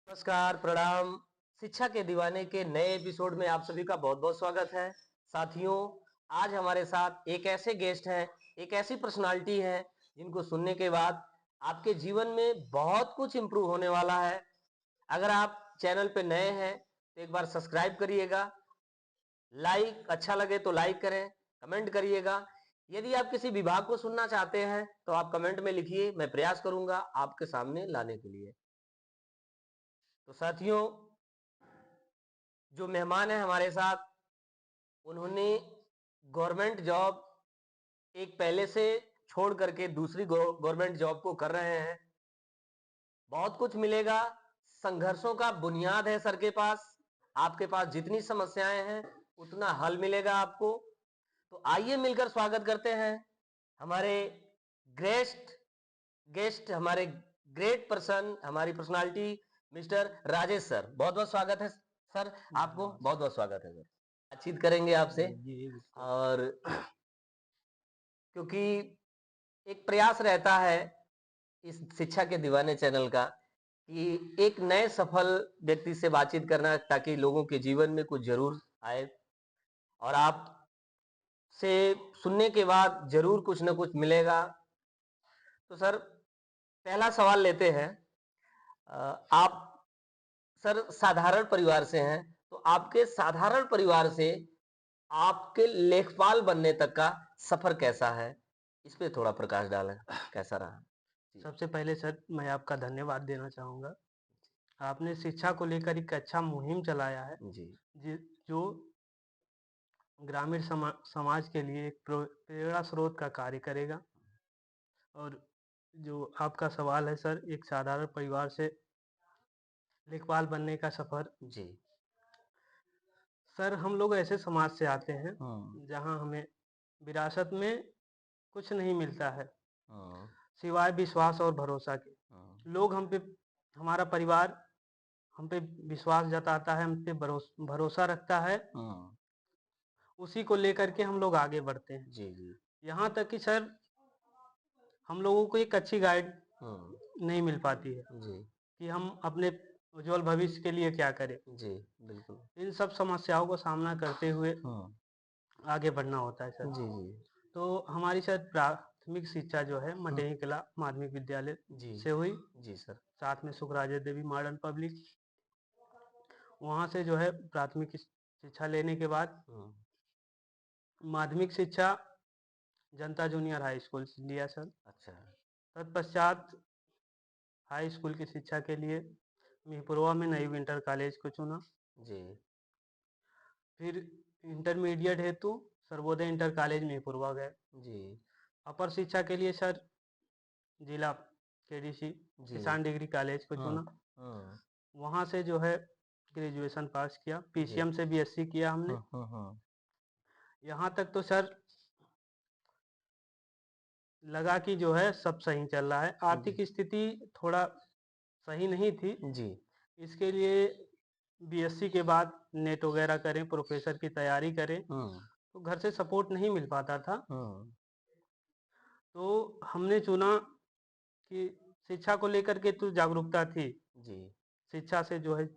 नमस्कार, प्रणाम। शिक्षा के दीवाने के नए एपिसोड में आप सभी का बहुत-बहुत स्वागत है। साथियों, आज हमारे साथ एक ऐसे गेस्ट हैं, एक ऐसी पर्सनालिटी है, जिनको सुनने के बाद आपके जीवन में बहुत कुछ इम्प्रूव होने वाला है। अगर आप चैनल पे नए हैं, तो एक बार सब्सक्राइब करिएगा, लाइक अच्छा लगे तो लाइक करें, कमेंट करिएगा। यदि आप किसी विभाग को सुनना चाहते हैं, तो आप कमेंट में लिखिए, मैं प्रयास करूँगा आपके सामने लाने के लिए। तो साथियों, जो मेहमान है हमारे साथ, उन्होंने गवर्नमेंट जॉब एक पहले से छोड़ करके दूसरी गवर्नमेंट जॉब को कर रहे हैं। बहुत कुछ मिलेगा, संघर्षों का बुनियाद है सर के पास। आपके पास जितनी समस्याएं हैं, उतना हल मिलेगा आपको। तो आइए मिलकर स्वागत करते हैं हमारे गेस्ट गेस्ट हमारे ग्रेट पर्सन, हमारी पर्सनालिटी मिस्टर राजेश सर। बहुत बहुत स्वागत है सर, आपको बहुत बहुत स्वागत है सर। बातचीत करेंगे आपसे और क्योंकि एक प्रयास रहता है इस शिक्षा के दीवाने चैनल का कि एक नए सफल व्यक्ति से बातचीत करना, ताकि लोगों के जीवन में कुछ जरूर आए और आप से सुनने के बाद जरूर कुछ ना कुछ मिलेगा। तो सर, पहला सवाल लेते हैं। आप सर साधारण परिवार से हैं, तो आपके साधारण परिवार से आपके लेखपाल बनने तक का सफर कैसा है? इस पे थोड़ा प्रकाश डालें, कैसा रहा? जी। सबसे पहले सर मैं आपका धन्यवाद देना चाहूँगा। आपने शिक्षा को लेकर एक अच्छा मुहिम चलाया है, जी। जो ग्रामीण समाज के लिए एक प्रेरणा स्रोत का कार्य करेगा। और जो आपका सवाल है सर, एक साधारण परिवार से लेखपाल बनने का सफ़र। जी। सर, हम लोग ऐसे समाज से आते हैं हाँ। जहाँ हमें विरासत में कुछ नहीं मिलता है हाँ। सिवाय विश्वास और भरोसा के। हाँ। लोग हम पे, हमारा परिवार हम पे विश्वास जताता है, हम पे भरोसा रखता है, हाँ। उसी को लेकर के हम लोग आगे बढ़ते हैं। जी, जी। यहाँ तक कि सर, हम लोगों को एक अच्छी गाइड हाँ। नहीं मिल पाती है जी। कि हम अपने उज्जवल भविष्य के लिए क्या करें। जी, बिल्कुल। इन सब समस्याओं को सामना करते हुए हाँ। आगे बढ़ना होता है सर। जी, जी। तो हमारी सर प्राथमिक शिक्षा जो है हाँ। मटेही कला माध्यमिक विद्यालय जी। से हुई, जी सर। साथ में सुखराजा देवी मॉडर्न पब्लिक। वहाँ से जो है प्राथमिक शिक्षा लेने के बाद हाँ। माध्यमिक शिक्षा जनता जूनियर हाई स्कूल से लिया सर। अच्छा। तत्पश्चात हाई स्कूल की शिक्षा के लिए मिहीपुरवा में नई इंटर कॉलेज को चुना। जी। फिर इंटरमीडिएट हेतु सर्वोदय इंटर कॉलेज मिहीपुरवा गए। जी। अपर शिक्षा के लिए सर जिला केडीसी जी। किसान डिग्री कॉलेज को हाँ। चुना। हाँ। वहाँ से जो है ग्रेजुएशन पास किया, जी। पीसीएम से बीएससी किया हमने। हाँ, हाँ, हाँ। यहाँ तक तो सर लगा कि जो है सब सही चल रहा है। जी। आर्थिक स्थिति थोड़ा सही नहीं थी, जी। इसके लिए बीएससी के बाद नेट वगैरह करें, प्रोफेसर की तैयारी करें, हाँ। तो घर से सपोर्ट नहीं मिल पाता था। हाँ। तो हमने चुना कि शिक्षा को लेकर के तो जागरूकता थी, जी। शिक्षा से जो है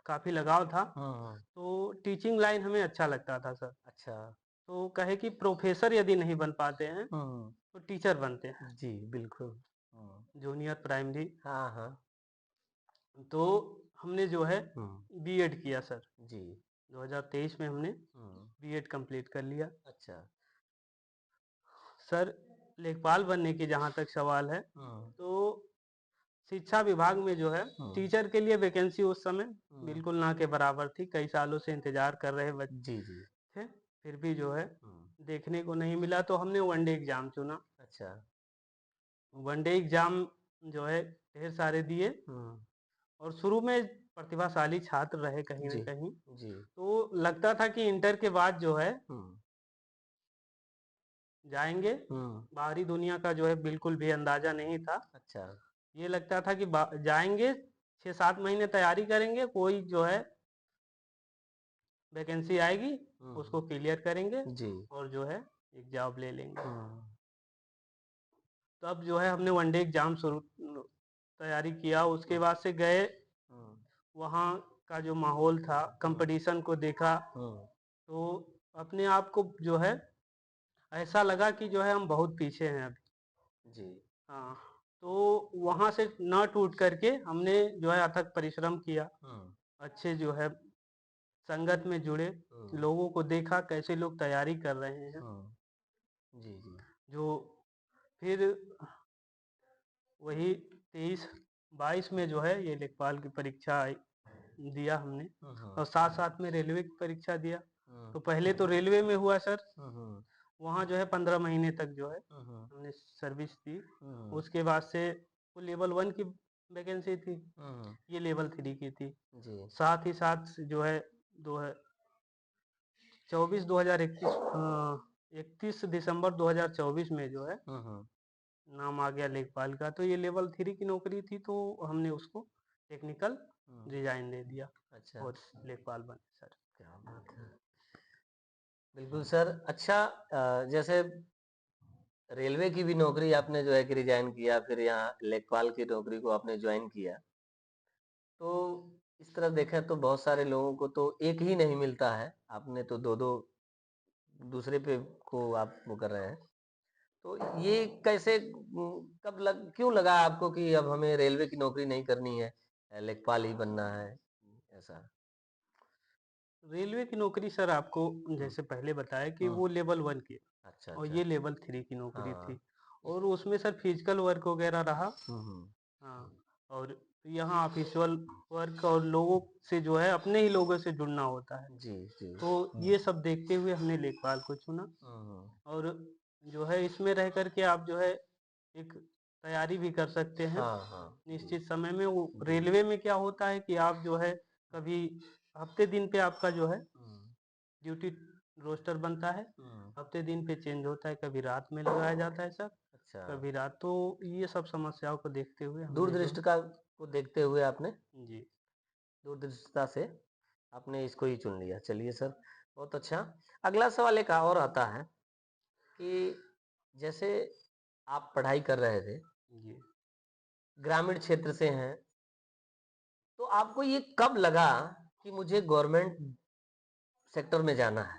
काफ़ी लगाव था, हाँ, हाँ। तो टीचिंग लाइन हमें अच्छा लगता था सर। अच्छा। तो कहे कि प्रोफेसर यदि नहीं बन पाते हैं, हाँ। तो टीचर बनते हैं, जी, बिल्कुल। हाँ। Junior primary. हाँ, हाँ। तो हमने जो है हाँ। बीएड किया सर। जी। 2023 में हमने हाँ। बीएड कंप्लीट कर लिया। अच्छा। सर, लेखपाल बनने की जहाँ तक सवाल है, हाँ। तो शिक्षा विभाग में जो है हाँ। टीचर के लिए वैकेंसी उस समय हाँ। बिल्कुल ना के बराबर थी। कई सालों से इंतजार कर रहे जी, जी। थे, फिर भी जो है हाँ। देखने को नहीं मिला, तो हमने वनडे एग्जाम चुना। अच्छा। वनडे एग्जाम जो है ढेर सारे दिए, हाँ। और शुरू में प्रतिभाशाली छात्र रहे कहीं न जी। कहीं, जी। तो लगता था कि इंटर के बाद जो है हाँ। जाएँगे, हाँ। बाहरी दुनिया का जो है बिल्कुल भी अंदाज़ा नहीं था। अच्छा। ये लगता था कि जाएँगे, 6-7 महीने तैयारी करेंगे, कोई जो है वैकेंसी आएगी, उसको हाँ। क्लियर करेंगे जी। और जो है एक जॉब ले लेंगे। हाँ। तब जो है हमने वनडे एग्ज़ाम शुरू तैयारी किया, उसके हाँ। बाद से गए हाँ। वहाँ का जो माहौल था, कंपटीशन को देखा, तो अपने आप को जो है ऐसा लगा कि जो है हम बहुत पीछे हैं अभी। जी। हाँ, तो वहाँ से ना टूट करके हमने जो है अथक परिश्रम किया, अच्छे जो है संगत में जुड़े, लोगों को देखा कैसे लोग तैयारी कर रहे हैं, जी, जी। जो फिर वही 23-22 में जो है ये लेखपाल की परीक्षा दिया हमने, और साथ-साथ में रेलवे की परीक्षा दिया। तो पहले तो रेलवे में हुआ सर, वहाँ जो है 15 महीने तक जो है हमने सर्विस दी। उसके बाद से वो लेवल 1 की वैकेंसी थी, ये लेवल 3 की थी। जी। साथ ही साथ जो है दो है 31 दिसंबर 2024 में जो है नाम आ गया लेखपाल का। तो ये लेवल 3 की नौकरी थी, तो हमने उसको टेक्निकल रिजाइन दे दिया अच्छा। और लेखपाल बने सर। क्या बात है। बिल्कुल सर। अच्छा, जैसे रेलवे की भी नौकरी आपने जो है कि रिजाइन किया, फिर यहाँ लेखपाल की नौकरी को आपने ज्वाइन किया। तो इस तरह देखा तो बहुत सारे लोगों को तो एक ही नहीं मिलता है, आपने तो 2-2 दूसरे पे को आप वो कर रहे हैं। तो ये कैसे क्यों लगा आपको कि अब हमें रेलवे की नौकरी नहीं करनी है, लेखपाल ही बनना है, ऐसा? रेलवे की नौकरी सर आपको हुँ, जैसे पहले बताया कि हुँ। वो लेवल 1 की है अच्छा, और अच्छा। ये लेवल 3 की नौकरी थी, हाँ। और उसमें सर फिजिकल वर्क वगैरह रहा। हुँ, हुँ। हाँ, और यहाँ ऑफिशियल वर्क और लोगों से जो है अपने ही लोगों से जुड़ना होता है। जी, जी। तो ये सब देखते हुए हमने लेखपाल को चुना, हुँ, और जो है इसमें रह कर के आप जो है एक तैयारी भी कर सकते हैं हाँ, हाँ। जी, निश्चित समय में। वो जी। रेलवे में क्या होता है कि आप जो है कभी हफ्ते दिन पे आपका जो है हुँ, ड्यूटी रोस्टर बनता है, हुँ। हफ्ते दिन पे चेंज होता है, कभी रात में लगाया जाता है सर, अच्छा, कभी रात। तो ये सब समस्याओं को देखते हुए हमने जो है दूरदृष्टि का को देखते हुए आपने जी, दूरदर्शिता से आपने इसको ही चुन लिया। चलिए सर, बहुत अच्छा। अगला सवाल एक और आता है कि जैसे आप पढ़ाई कर रहे थे, जी। ग्रामीण क्षेत्र से हैं, तो आपको ये कब लगा कि मुझे गवर्नमेंट सेक्टर में जाना है?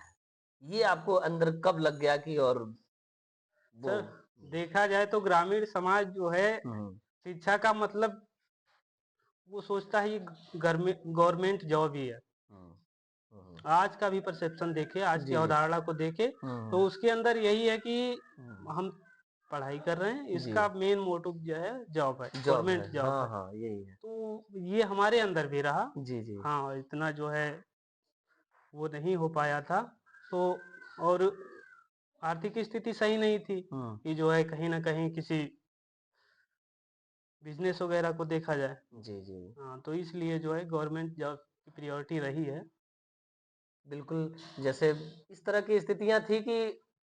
ये आपको अंदर कब लग गया कि और वो सर देखा जाए तो ग्रामीण समाज जो है हुँ, शिक्षा का मतलब वो सोचता है ये गवर्नमेंट जॉब ही है। हुँ, हुँ, आज का भी परसेप्शन देखे, आज की जी, जी। अवधारणा को देखे, तो हुँ, उसके अंदर यही है कि हुँ, हम पढ़ाई कर रहे हैं, जी, इसका मेन मोटिव जो है जॉब है, जॉब है। गवर्नमेंट जॉब हाँ, है। हाँ, यही है। तो ये हमारे अंदर भी रहा। जी, जी। हाँ, इतना जो है वो नहीं हो पाया था। तो और आर्थिक स्थिति सही नहीं थी हुँ, कि जो है कहीं न कहीं किसी बिज़नेस वगैरह को देखा जाए। जी, जी। हाँ, तो इसलिए जो है गवर्नमेंट जॉब की प्रायोरिटी रही है। बिल्कुल, जैसे इस तरह की स्थितियाँ थी कि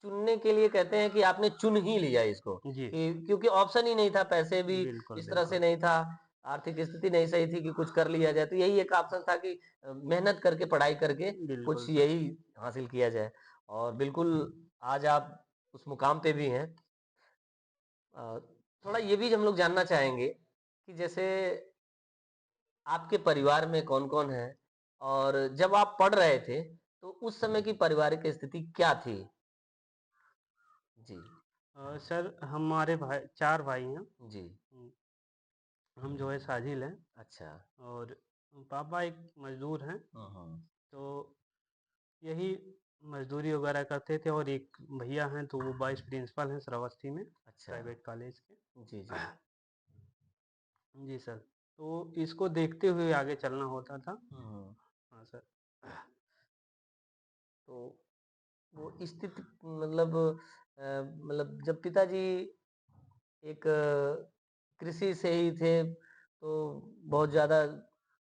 चुनने के लिए कहते हैं कि आपने चुन ही लिया इसको, जी, कि क्योंकि ऑप्शन ही नहीं था, पैसे भी बिल्कुल, इस तरह से बिल्कुल। नहीं था, आर्थिक स्थिति नहीं सही थी कि कुछ कर लिया जाए, तो यही एक ऑप्शन था कि मेहनत करके, पढ़ाई करके बिल्कुल कुछ सर। यही हासिल किया जाए। और बिल्कुल आज आप उस मुकाम पे भी हैं। अ, थोड़ा ये भी हम लोग जानना चाहेंगे कि जैसे आपके परिवार में कौन-कौन है? और जब आप पढ़ रहे थे, तो उस समय की पारिवारिक स्थिति क्या थी? जी, सर हमारे भाई 4 भाई हैं। जी, हुँ, हम जो है साझिल हैं, अच्छा। और पापा एक मज़दूर हैं। हुँ, हुँ, तो यही मज़दूरी वगैरह करते थे, और एक भैया हैं तो वो वाइस प्रिंसिपल हैं श्रावस्ती में, अच्छा। प्राइवेट कॉलेज के। जी, जी। जी सर, तो इसको देखते हुए आगे चलना होता था। हुँ, हुँ। हाँ सर। तो वो स्थिति मतलब जब पिताजी एक कृषि से ही थे, तो बहुत ज़्यादा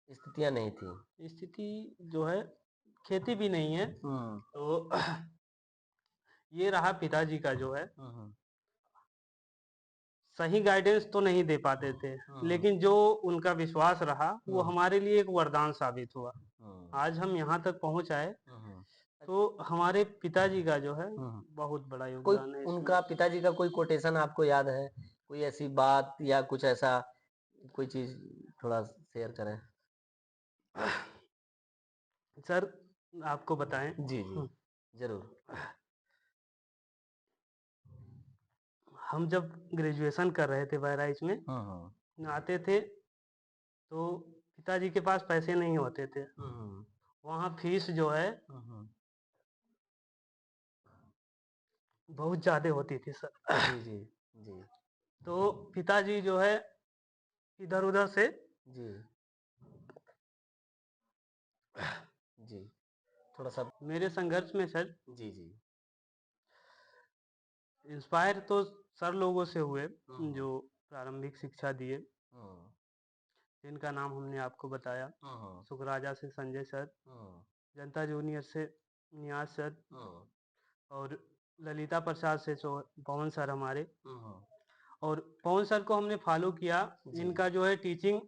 स्थितियाँ नहीं थी। स्थिति जो है खेती भी नहीं है, हुँ, तो ये रहा पिताजी का जो है हुँ, हुँ, सही गाइडेंस तो नहीं दे पाते थे, हुँ, लेकिन जो उनका विश्वास रहा वो हुँ, हमारे लिए एक वरदान साबित हुआ। हुँ, आज हम यहाँ तक पहुँच आए, हुँ, हुँ। तो हमारे पिताजी का जो है हुँ, हुँ। बहुत बड़ा कोई योगदान है इसमें। उनका पिताजी का कोई कोटेशन आपको याद है? कोई ऐसी बात या कुछ ऐसा कोई चीज़ थोड़ा शेयर करें? सर आपको बताएं, जी, जी, ज़रूर। हम जब ग्रेजुएशन कर रहे थे बहराइच में, हाँ, हाँ। आते थे तो पिताजी के पास पैसे नहीं होते थे। हुँ, हुँ। वहाँ फीस जो है हुँ, हुँ। बहुत ज़्यादा होती थी सर। जी, जी, जी, तो पिताजी जो है इधर-उधर से जी, जी। थोड़ा-सा मेरे संघर्ष में सर जी, जी। इंस्पायर तो सर लोगों से हुए हुँ, हुँ। जो प्रारंभिक शिक्षा दिए, हुँ, जिनका नाम हमने आपको बताया। हुँ, हुँ, सुखराजा से संजय सर, हुँ, जनता जूनियर से नियाज सर हुँ, और ललिता प्रसाद से जो पवन सर हमारे। हुँ, हुँ। और पवन सर को हमने फॉलो किया। जी, इनका जो है टीचिंग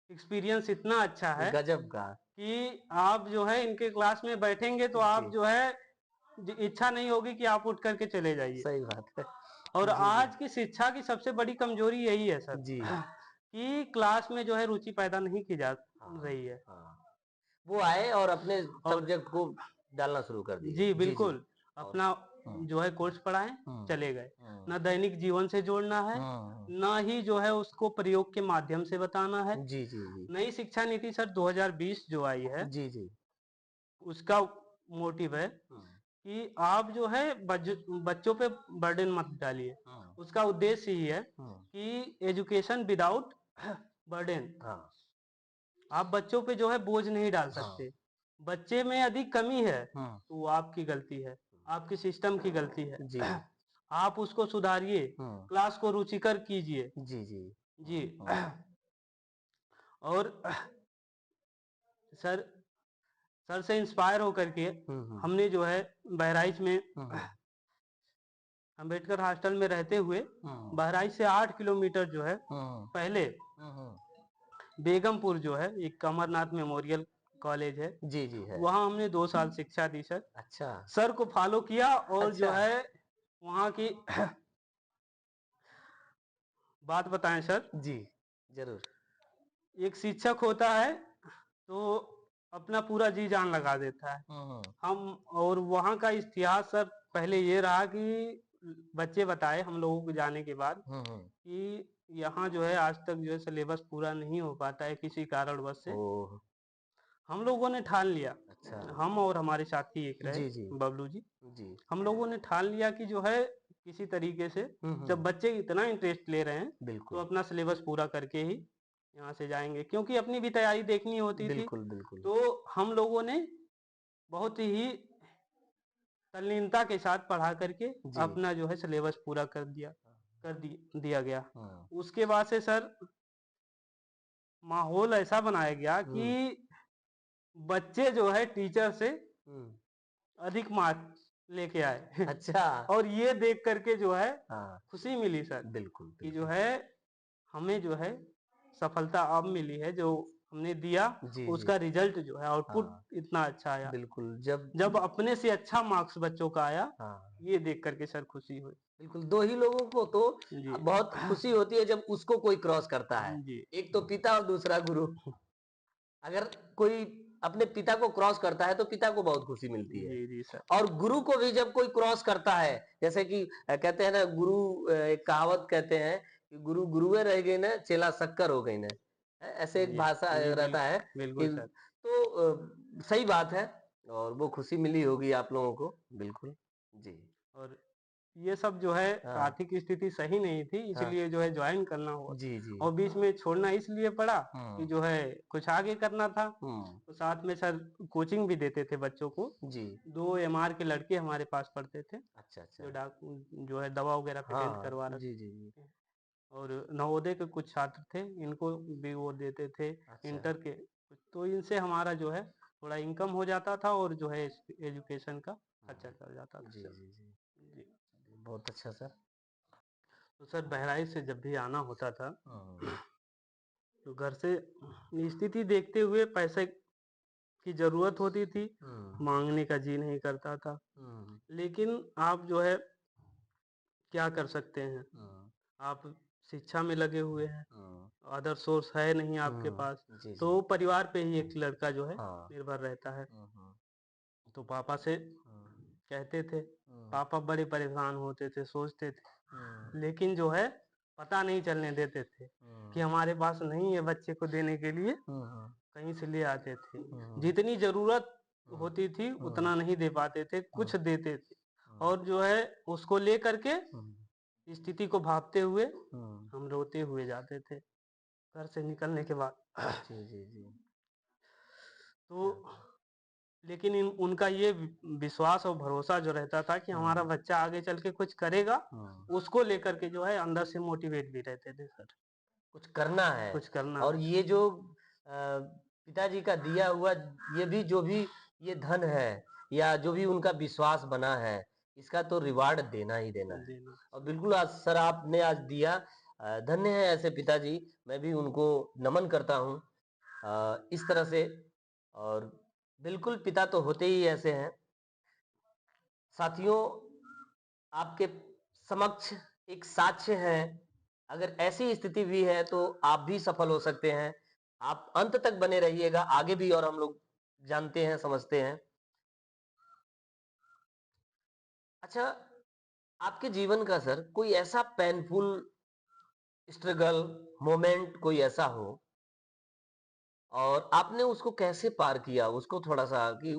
एक्सपीरियंस इतना अच्छा है गज़ब का। कि आप जो है इनके क्लास में बैठेंगे तो जी, आप जो है इच्छा नहीं होगी कि आप उठ करके चले जाइए। सही बात है। और जी, जी। आज की शिक्षा की सबसे बड़ी कमजोरी यही है सर जी। कि क्लास में जो है रुचि पैदा नहीं की जा हाँ, रही है। हाँ। वो आए और अपने और सब्जेक्ट को डालना शुरू कर दिए। जी जी, जी। बिल्कुल, और अपना हुँ, जो है कोर्स पढ़ाएं, हुँ, चले गए। हुँ, ना दैनिक जीवन से जोड़ना है, हुँ, ना ही जो है उसको प्रयोग के माध्यम से बताना है। जी, जी, जी। नई शिक्षा नीति सर 2020 जो आई है, जी, जी। उसका मोटिव है हुँ, कि आप जो है बच्चों पे बर्डन मत डालिए। हुँ, उसका उद्देश्य ही है हुँ। कि एजुकेशन विदाउट बर्डन। हाँ, आप बच्चों पे जो है बोझ नहीं डाल हाँ। सकते। बच्चे में अधिक कमी है हुँ, तो वो आपकी गलती है, आपकी सिस्टम की गलती है। जी। आप उसको सुधारिए, हुँ, क्लास को रुचिकर कीजिए। जी, जी। जी। हुँ, हुँ, और सर सर से इंस्पायर होकर के हुँ, हुँ, हमने जो है बहराइच में हुँ, हुँ, अम्बेडकर हॉस्टल में रहते हुए हुँ, बहराइच से 8 किलोमीटर जो है हुँ, पहले हुँ, हुँ। बेगमपुर जो है एक अमरनाथ मेमोरियल कॉलेज है, जी, जी, है। वहाँ हमने 2 साल शिक्षा दी सर। अच्छा, सर को फॉलो किया और जो अच्छा। है वहाँ की बात बताएं सर। जी, ज़रूर। एक शिक्षक होता है तो अपना पूरा जी जान लगा देता है। हुँ, हुँ, हम और वहाँ का इतिहास सर पहले ये रहा कि बच्चे बताए हम लोगों को जाने के बाद हुँ, हुँ। कि यहाँ जो है आज तक जो है सिलेबस पूरा नहीं हो पाता है किसी कारणवश से। ओह! हम लोगों ने ठान लिया, अच्छा। हम और हमारे साथी एक रहे, जी, जी, बबलू जी। जी। हम लोगों ने ठान लिया कि जो है किसी तरीके से हुँ, जब हुँ। बच्चे इतना इंटरेस्ट ले रहे हैं तो बिल्कुल, अपना सिलेबस पूरा करके ही यहाँ से जाएंगे, क्योंकि अपनी भी तैयारी देखनी होती थी। बिल्कुल, बिल्कुल। तो हम लोगों ने बहुत ही तल्लीनता के साथ पढ़ा करके जी। अपना जो है सिलेबस पूरा दिया गया। हाँ। उसके बाद से सर माहौल ऐसा बनाया गया कि हुँ, बच्चे जो है टीचर से हुँ। अधिक मार्क्स लेके आए। अच्छा। और ये देख करके जो है हाँ, खुशी मिली सर बिल्कुल, कि जो बिल्कुल। है हमें जो है सफलता अब मिली है, जो हमने दिया जी, जी। उसका रिजल्ट जो है आउटपुट हाँ, इतना अच्छा आया। बिल्कुल, जब जब अपने से अच्छा मार्क्स बच्चों का आया, हाँ, ये देख करके सर खुशी हुई। बिल्कुल 2 ही लोगों को तो जी। बहुत खुशी होती है जब उसको कोई क्रॉस करता है। जी। एक तो पिता और दूसरा गुरु। अगर कोई अपने पिता को क्रॉस करता है तो पिता को बहुत खुशी मिलती है। जी, जी सर। और गुरु को भी जब कोई क्रॉस करता है, जैसे कि कहते हैं ना गुरु एक कहावत कहते हैं कि गुरु गुरुए रह गई ना, चेला शक्कर हो गई ना। ऐसे एक जी, भाषा जी रहता है कि बिल्कुल सर। तो सही बात है और वो खुशी मिली होगी आप लोगों को, बिल्कुल। जी। और ये सब जो है हाँ, आर्थिक स्थिति सही नहीं थी, हाँ। इसलिए जो है जॉइन करना हुआ। जी, जी। और बीच में छोड़ना इसलिए पड़ा कि हुँ, जो है कुछ आगे करना था। हुँ। तो साथ में सर कोचिंग भी देते थे बच्चों को। जी। 2 एमआर के लड़के हमारे पास पढ़ते थे, अच्छा, जो अच्छा। जो है दवा वगैरह पे हेल्थ हाँ, करवा जी, रखे जी, जी। थे। और नवोदय के कुछ छात्र थे, इनको भी वो देते थे अच्छा। इंटर के। तो इनसे हमारा जो है थोड़ा इनकम हो जाता था और जो है एजुकेशन का खर्चा हाँ। चल जाता था जी, सर। जी, जी। जी। बहुत अच्छा सर। तो सर बहराइच से जब भी आना होता था हुँ, तो घर से स्थिति देखते हुए पैसे की ज़रूरत होती थी, हुँ, माँगने का जी नहीं करता था। हुँ, लेकिन आप जो है क्या कर सकते हैं? हुँ। आप शिक्षा में लगे हुए हैं, हम्म, अदर सोर्स है नहीं आपके पास, जी जी। तो परिवार पे ही एक लड़का जो है हाँ। निर्भर रहता है। हम्म, तो पापा से कहते थे, पापा बड़े परेशान होते थे, सोचते थे, लेकिन जो है पता नहीं चलने देते थे कि हमारे पास नहीं है बच्चे को देने के लिए, कहीं से ले आते थे। जितनी ज़रूरत होती थी उतना नहीं दे पाते थे, कुछ देते थे और जो है उसको ले करके स्थिति को भांपते हुए हम रोते हुए जाते थे घर से निकलने के बाद। जी जी जी। तो लेकिन उनका ये विश्वास और भरोसा जो रहता था कि हमारा बच्चा आगे चल के कुछ करेगा, उसको लेकर के जो है अंदर से मोटिवेट भी रहते थे सर। कुछ करना है। कुछ करना और है। ये जो पिताजी का दिया हुआ ये भी जो भी ये धन है या जो भी उनका विश्वास बना है, इसका तो रिवार्ड देना ही देना है। देना। और बिल्कुल आज सर आपने आज दिया, धन्य है ऐसे पिताजी, मैं भी उनको नमन करता हूँ इस तरह से। और बिल्कुल पिता तो होते ही ऐसे हैं। साथियों, आपके समक्ष एक साक्ष्य है, अगर ऐसी स्थिति भी है तो आप भी सफल हो सकते हैं। आप अंत तक बने रहिएगा, आगे भी और हम लोग जानते हैं, समझते हैं। अच्छा, आपके जीवन का सर कोई ऐसा पेनफुल स्ट्रगल मोमेंट कोई ऐसा हो और आपने उसको कैसे पार किया, उसको थोड़ा सा कि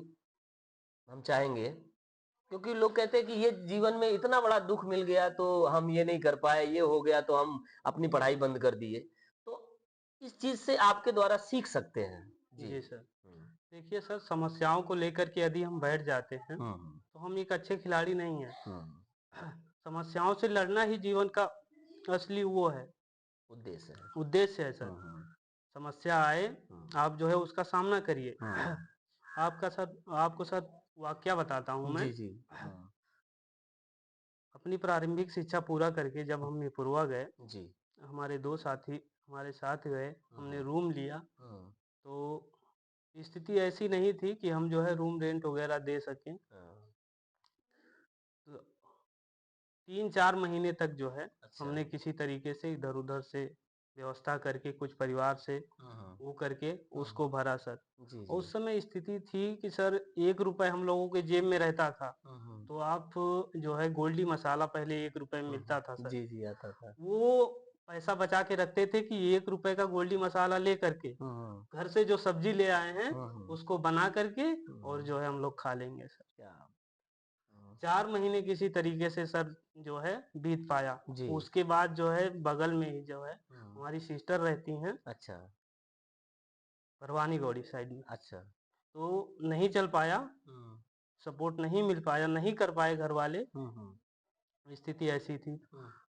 हम चाहेंगे, क्योंकि लोग कहते हैं कि ये जीवन में इतना बड़ा दुख मिल गया तो हम ये नहीं कर पाए, ये हो गया तो हम अपनी पढ़ाई बंद कर दिए। तो इस चीज से आपके द्वारा सीख सकते हैं जी। जी सर। देखिए सर, समस्याओं को लेकर के यदि हम बैठ जाते हैं तो हम एक अच्छे खिलाड़ी नहीं हैं। समस्याओं से लड़ना ही जीवन का असली वो है, उद्देश्य है सर। समस्या आए, आप जो है उसका सामना करिए। आपको सर वाकया बताता हूँ मैं। जी जी। अपनी प्रारंभिक शिक्षा पूरा करके जब हम निपुरवा गए, जी। हमारे 2 साथी हमारे साथ गए, हमने रूम लिया। तो स्थिति ऐसी नहीं थी कि हम जो है रूम रेंट वगैरह दे सकें। तो 3-4 महीने तक जो है हमने किसी तरीके से इधर-उधर से व्यवस्था करके कुछ परिवार से वो करके उसको भरा सर। जी और उस समय स्थिति थी कि सर 1 रुपए हम लोगों के जेब में रहता था। तो आप जो है गोल्डी मसाला पहले 1 रुपए में मिलता था सर। जी जी आता था। वो पैसा बचा के रखते थे कि 1 रुपए का गोल्डी मसाला ले करके घर से जो सब्जी ले आए हैं उसको बना करके और जो है हम लोग खा लेंगे सर। क्या 4 महीने किसी तरीके से सर जो है बीत पाया। जी। उसके बाद जो है बगल में ही जो है हमारी सिस्टर रहती हैं अच्छा। भरवानी गौड़ी साइड में। अच्छा। तो नहीं चल पाया, सपोर्ट नहीं मिल पाया, नहीं कर पाए घर वाले, स्थिति ऐसी थी।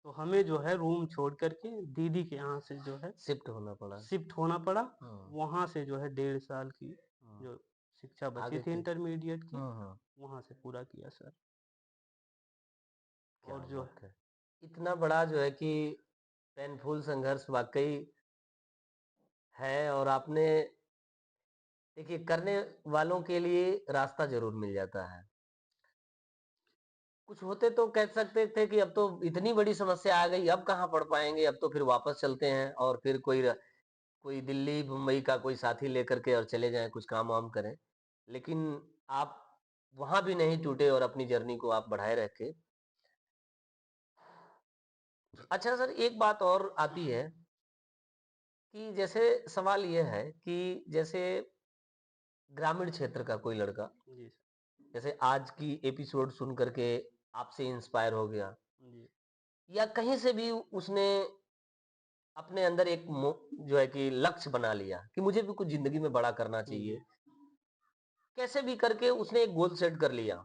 तो हमें जो है रूम छोड़ करके दीदी के यहाँ से जो है शिफ्ट होना पड़ा। शिफ्ट होना पड़ा। वहाँ से जो है 1.5 साल की जो शिक्षा बची आगे थी की। इंटरमीडिएट की, वहाँ से पूरा किया सर। क्या और जो बात है। इतना बड़ा जो है कि पेनफुल संघर्ष वाकई है, और आपने देखिए करने वालों के लिए रास्ता जरूर मिल जाता है। कुछ होते तो कह सकते थे कि अब तो इतनी बड़ी समस्या आ गई, अब कहाँ पढ़ पाएंगे, अब तो फिर वापस चलते हैं और फिर कोई दिल्ली मुंबई का कोई साथी लेकर के और चले जाएं, कुछ काम वाम करें। लेकिन आप वहां भी नहीं टूटे और अपनी जर्नी को आप बढ़ाए रखे। अच्छा सर, एक बात और आती है कि जैसे सवाल ये है कि जैसे ग्रामीण क्षेत्र का कोई लड़का जी सर। जैसे आज की एपिसोड सुन करके आपसे इंस्पायर हो गया, जी। या कहीं से भी उसने अपने अंदर एक जो है कि लक्ष्य बना लिया कि मुझे भी कुछ जिंदगी में बड़ा करना चाहिए, कैसे भी करके उसने एक गोल सेट कर लिया।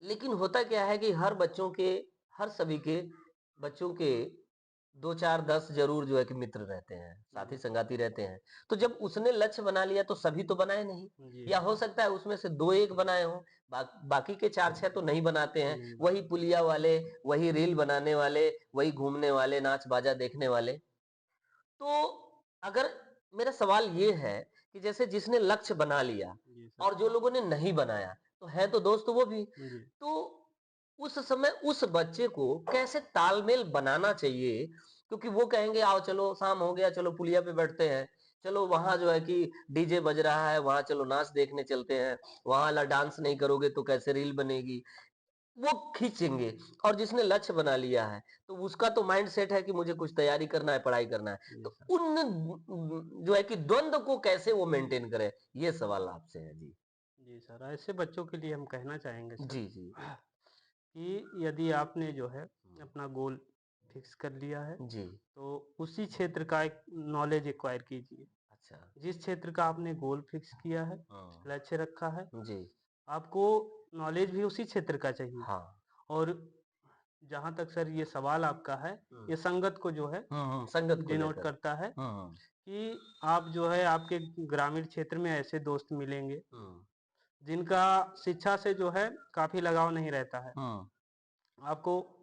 लेकिन होता क्या है कि हर सभी के बच्चों के 2 4 10 जरूर जो है कि मित्र रहते हैं, साथी संगाती रहते हैं। तो जब उसने लक्ष्य बना लिया तो सभी तो बनाए नहीं, या हो सकता है उसमें से 2 1 बनाए हो, बाकी के 4 6 तो नहीं बनाते हैं। वही पुलिया वाले, वही रील बनाने वाले, वही घूमने वाले, नाच बाजा देखने वाले। तो अगर मेरा सवाल ये है कि जैसे जिसने लक्ष्य बना लिया और जो लोगों ने नहीं बनाया, तो है तो दोस्त वो भी, तो उस समय उस बच्चे को कैसे तालमेल बनाना चाहिए क्योंकि वो कहेंगे आओ चलो शाम हो गया, चलो पुलिया पे बैठते हैं, चलो वहाँ जो है कि डीजे बज रहा है, वहाँ चलो नाच देखने चलते हैं, वहाँ वाला डांस नहीं करोगे तो कैसे रील बनेगी? वो खींचेंगे। और जिसने लक्ष्य बना लिया है, तो उसका तो माइंड सेट है कि मुझे कुछ तैयारी करना है, पढ़ाई करना है। जी तो सर। जो है कि द्वंद को कैसे वो मेंटेन करे? ये सवाल आपसे है। जी। जी सर, ऐसे बच्चों के लिए हम कहना चाहेंगे सर जी, जी। कि यदि आपने जो है हुँ। अपना गोल फिक्स कर लिया है, जी। तो उसी क्षेत्र का एक नॉलेज एक्वायर कीजिए। अच्छा। जिस क्षेत्र का आपने गोल फिक्स किया है, हाँ। लक्ष्य रखा है, जी। आपको नॉलेज भी उसी क्षेत्र का चाहिए। हाँ। और जहाँ तक सर ये सवाल आपका है, हुँ। ये संगत को जो है संगत को डिनोट लेकर। करता है हुँ, कि आप जो है आपके ग्रामीण क्षेत्र में ऐसे दोस्त मिलेंगे, हुँ, जिनका शिक्षा से जो है काफ़ी लगाव नहीं रहता है। हुँ। आपको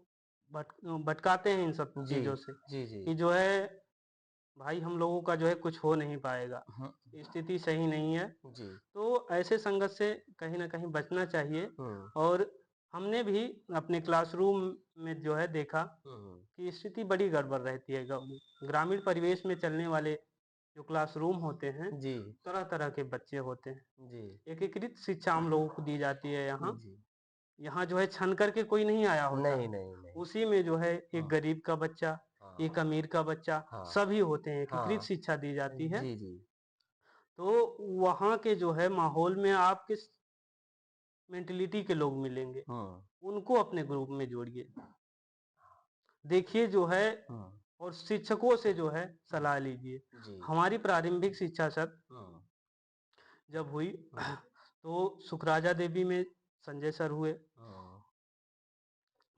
भटकाते हैं इन सब जी। चीज़ों से जी, जी। कि जो है भाई हम लोगों का जो है कुछ हो नहीं पाएगा, हुँ। स्थिति सही नहीं है। जी। तो ऐसे संगत से कहीं न कहीं बचना चाहिए। हुँ, और हमने भी अपने क्लासरूम में जो है देखा हुँ। कि स्थिति बड़ी गड़बड़ रहती है। ग्रामीण परिवेश में चलने वाले जो क्लासरूम होते हैं, जी, तरह-तरह के बच्चे होते हैं। जी, एकीकृत शिक्षा हम लोगों को दी जाती है यहाँ। जी। यहाँ जो है छन करके कोई नहीं आया होता नहीं, है। नहीं, नहीं। उसी में जो है एक हाँ, गरीब का बच्चा, हाँ, एक अमीर का बच्चा, हाँ, सभी होते हैं, एकीकृत हाँ। शिक्षा दी जाती है। जी, जी। तो वहाँ के जो है माहौल में आप किस मेंटालिटी के लोग मिलेंगे, हुँ, उनको अपने ग्रुप में जोड़िए। देखिए जो है हुँ, और शिक्षकों से जो है हुँ। सलाह लीजिए। जी। हमारी प्रारंभिक शिक्षा सर हुँ, जब हुई हुँ, तो सुखराजा देवी में संजय सर हुए, हुँ,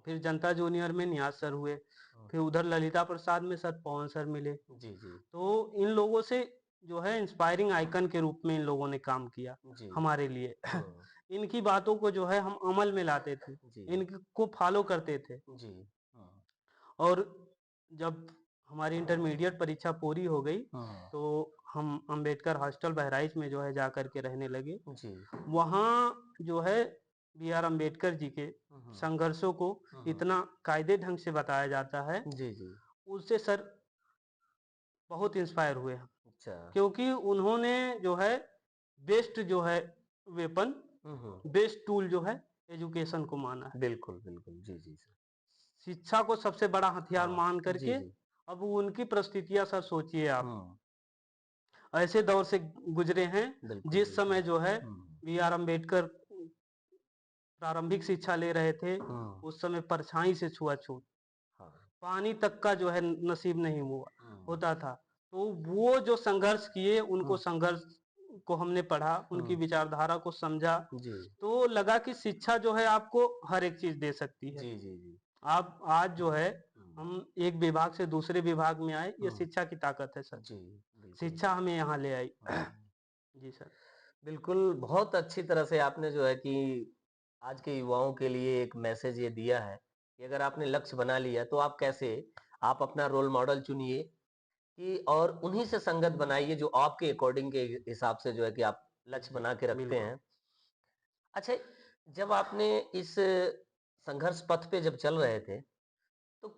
फिर जनता जूनियर में नियाज़ सर हुए, हुँ। फिर उधर ललिता प्रसाद में सर पवन सर मिले। जी, जी। तो इन लोगों से जो है इंस्पायरिंग आइकन के रूप में इन लोगों ने काम किया जी। हमारे लिए। हुँ, इनकी बातों को जो है हम अमल में लाते थे, जी। इनको फॉलो करते थे। जी। हुँ, और जब हमारी इंटरमीडिएट परीक्षा पूरी हो गई, हुँ। तो हम अंबेडकर हॉस्टल बहराइच में जो है जा कर के रहने लगे। जी। वहाँ जो है बी आर अम्बेडकर जी के हुँ, हुँ, संघर्षों को हुँ, हुँ। इतना कायदे ढंग से बताया जाता है, जी, जी। उससे सर बहुत इंस्पायर हुए हम। अच्छा। क्योंकि उन्होंने जो है बेस्ट जो है वेपन, हुँ, हुँ। बेस्ट टूल जो है एजुकेशन को माना है। बिल्कुल, बिल्कुल। जी, जी, सर। शिक्षा को सबसे बड़ा हथियार हाँ। मान जी, करके जी। अब उनकी परिस्थितियाँ सर सोचिए आप। हुँ। ऐसे दौर से गुजरे हैं बिल्कुल, जिस बिल्कुल। समय जो है हुँ, बी आर अम्बेडकर प्रारंभिक शिक्षा ले रहे थे, हुँ। उस समय परछाई से छुआछूत, हाँ। पानी तक का जो है नसीब नहीं हुआ हुँ, होता था। तो वो जो संघर्ष किए, उनको हुँ, संघर्ष को हमने पढ़ा, उनकी हुँ। विचारधारा को समझा, जी। तो लगा कि शिक्षा जो है आपको हर एक चीज़ दे सकती है। जी, जी, जी। आप आज जो है हुँ, हम एक विभाग से दूसरे विभाग में आए, ये हुँ। शिक्षा की ताकत है सर। जी, बिल्कुल। शिक्षा हमें यहाँ ले आई। हुँ। जी सर। बिल्कुल, बहुत अच्छी तरह से आपने जो है कि आज के युवाओं के लिए एक मैसेज ये दिया है कि अगर आपने लक्ष्य बना लिया तो आप कैसे आप अपना रोल मॉडल चुनिए कि और उन्हीं से संगत बनाइए जो आपके अकॉर्डिंग के हिसाब से जो है कि आप लक्ष्य जी, बना के रखते बिल्कुल। हैं। अच्छा, जब आपने इस संघर्ष पथ पे जब चल रहे थे, तो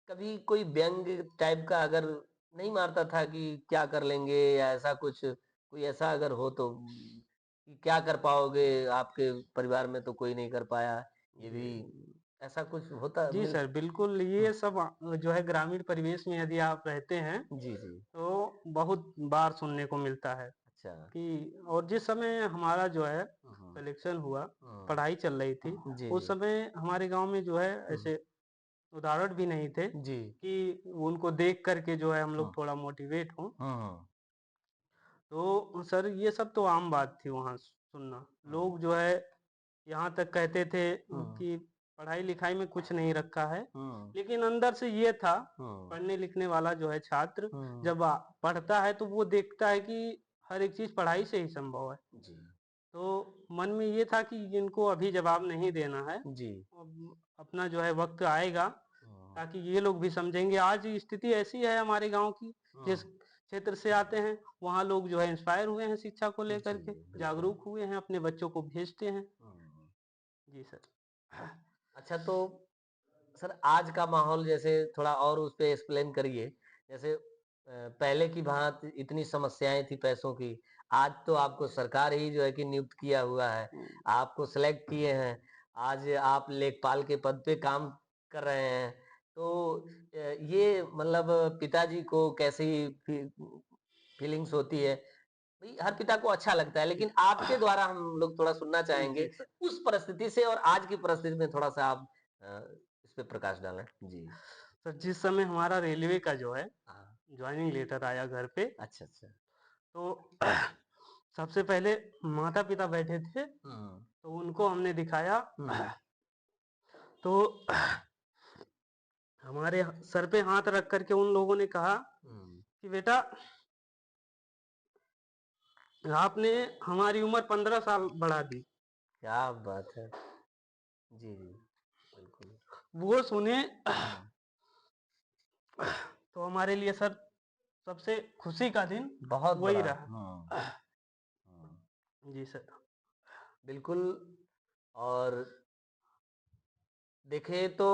कभी कोई व्यंग टाइप का अगर नहीं मारता था कि क्या कर लेंगे या ऐसा कुछ, कोई ऐसा अगर हो तो कि क्या कर पाओगे, आपके परिवार में तो कोई नहीं कर पाया, ये जी। भी ऐसा कुछ होता जी मिल सर, बिल्कुल ये सब जो है ग्रामीण परिवेश में यदि आप रहते हैं, जी, जी। तो बहुत बार सुनने को मिलता है अच्छा। कि और जिस समय हमारा जो है हुँ, हुँ। सिलेक्शन हुआ, हुँ। पढ़ाई चल रही थी, जी, उस जी। समय हमारे गाँव में जो है हुँ। ऐसे उदाहरण भी नहीं थे जी। कि उनको देख कर के जो है हम हुँ। लोग थोड़ा मोटिवेट हों। हुँ, हुँ। तो सर ये सब तो आम बात थी वहाँ सुनना। हुँ। लोग जो है यहाँ तक कहते थे हुँ। कि पढ़ाई-लिखाई में कुछ नहीं रखा है। हुँ। लेकिन अंदर से ये था, हुँ। पढ़ने-लिखने वाला जो है छात्र हुँ। जब पढ़ता है तो वो देखता है कि हर एक चीज़ पढ़ाई से ही संभव है। जी। तो मन में ये था कि इनको अभी जवाब नहीं देना है। जी। अब अपना जो है वक़्त आएगा हुँ। ताकि ये लोग भी समझेंगे। आज स्थिति ऐसी है हमारे गाँव की, जिस हुँ। क्षेत्र से आते हैं, वहाँ लोग जो है इंस्पायर हुए हैं शिक्षा को लेकर जी, के, बिल्कुल। जागरूक हुए हैं, अपने बच्चों को भेजते हैं। हुँ। जी सर। अच्छा, तो सर आज का माहौल जैसे थोड़ा और उस पे एक्सप्लेन करिए। जैसे पहले की भांति इतनी समस्याएँ थी पैसों की, आज तो आपको सरकार ही जो है कि नियुक्त किया हुआ है, आपको सेलेक्ट किए हैं, आज आप लेखपाल के पद पे काम कर रहे हैं। तो ये मतलब पिताजी को कैसी फीलिंग्स होती है? भई हर पिता को अच्छा लगता है, लेकिन आपके द्वारा हम लोग थोड़ा सुनना चाहेंगे, जी सर। उस परिस्थिति से और आज की परिस्थिति में थोड़ा-सा आप इस पे प्रकाश डालें। जी। सर जिस समय हमारा रेलवे का जो है हाँ। जॉइनिंग लेटर आया घर पे, अच्छा, अच्छा। तो सबसे पहले माता-पिता बैठे थे, हुँ, तो उनको हमने दिखाया। हुँ, तो हमारे सर पे हाथ रख कर के उन लोगों ने कहा हुँ। कि बेटा, आपने हमारी उम्र 15 साल बढ़ा दी। क्या बात है! जी, जी। बिल्कुल। वो सुने हुँ। तो हमारे लिए सर सबसे खुशी का दिन बहुत वही बड़ा हुँ, रहा। हुँ। जी सर। बिल्कुल। और देखिए तो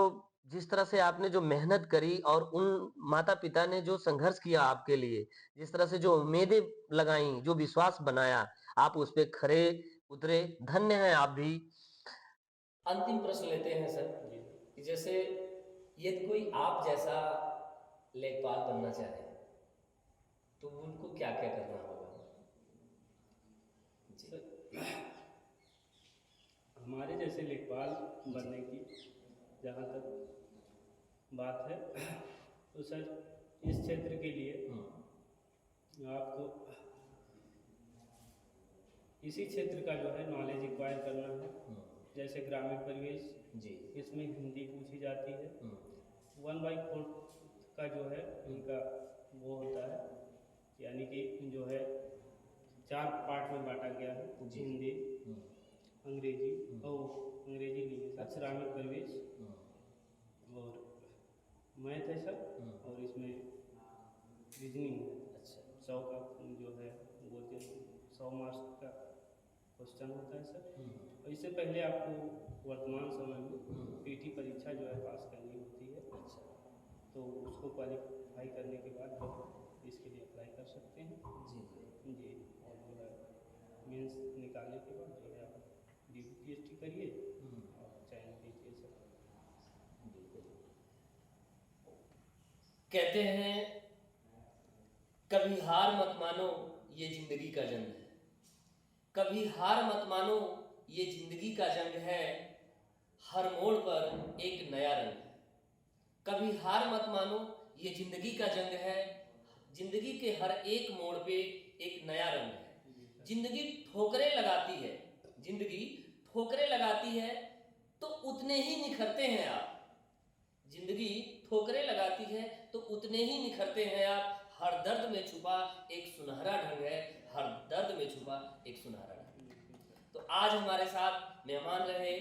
जिस तरह से आपने जो मेहनत करी और उन माता-पिता ने जो संघर्ष किया आपके लिए, जिस तरह से जो उम्मीदें लगाई, जो विश्वास बनाया, आप उस पे खरे उतरे, धन्य हैं आप भी। अंतिम प्रश्न लेते हैं सर, जी। कि जैसे यदि कोई आप जैसा लेखपाल बनना चाहे, तो उनको क्या-क्या करना होगा? जी। सर हमारे जैसे लेखपाल जी। बनने की जहाँ तक बात है, तो सर इस क्षेत्र के लिए हुँ, आपको इसी क्षेत्र का जो है नॉलेज एक्वायर करना है। हुँ। जैसे ग्रामीण परिवेश, जी। इसमें हिंदी पूछी जाती है। हुँ, 1/4 का जो है हुँ। इनका वो होता है, यानी कि जो है 4 पार्ट में बाँटा गया है। जी, जी। हिंदी, हुँ, अंग्रेजी, हुँ। अंग्रेजी नहीं है सर, अच्छा, अच्छा। ग्रामीण परिवेश हुँ, और मैथ है सर, हुँ। और इसमें रीजनिंग है। अच्छा। 100 का जो है बोलते हैं 100 मार्क्स का क्वेश्चन होता है सर। हुँ, और इससे पहले आपको वर्तमान समय में हुँ। पीटी परीक्षा जो है पास करनी होती है। अच्छा। तो उसको क्वालिफाई करने के बाद जो है इसके लिए अप्लाई कर सकते हैं। जी, जी। जी। और जो है मेंस निकालने के बाद जो है आप डीपीएसटी करिए हुँ, और चयन कीजिए सर। बिल्कुल। कहते हैं, कभी हार मत मानो, ये ज़िंदगी का जंग है। कभी हार मत मानो, ये ज़िंदगी का जंग है। हर मोड़ पर एक नया रंग है। कभी हार मत मानो, ये ज़िंदगी का जंग है। ज़िंदगी के हर एक मोड़ पे एक नया रंग है। ज़िंदगी ठोकरें लगाती है, ज़िंदगी ठोकरें लगाती है, तो उतने ही निखरते हैं आप। ज़िंदगी ठोकरें लगाती है, तो उतने ही निखरते हैं आप। हर दर्द में छुपा एक सुनहरा ढंग है, हर दर्द में छुपा एक सुनहरा ढंग है। तो आज हमारे साथ मेहमान रहे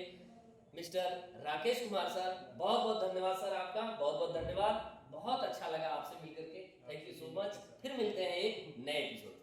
मिस्टर राकेश कुमार सर। बहुत-बहुत धन्यवाद सर आपका, बहुत-बहुत धन्यवाद। बहुत अच्छा लगा आपसे मिल कर के। Thank you so much. फिर मिलते हैं एक नए एपिसोड में।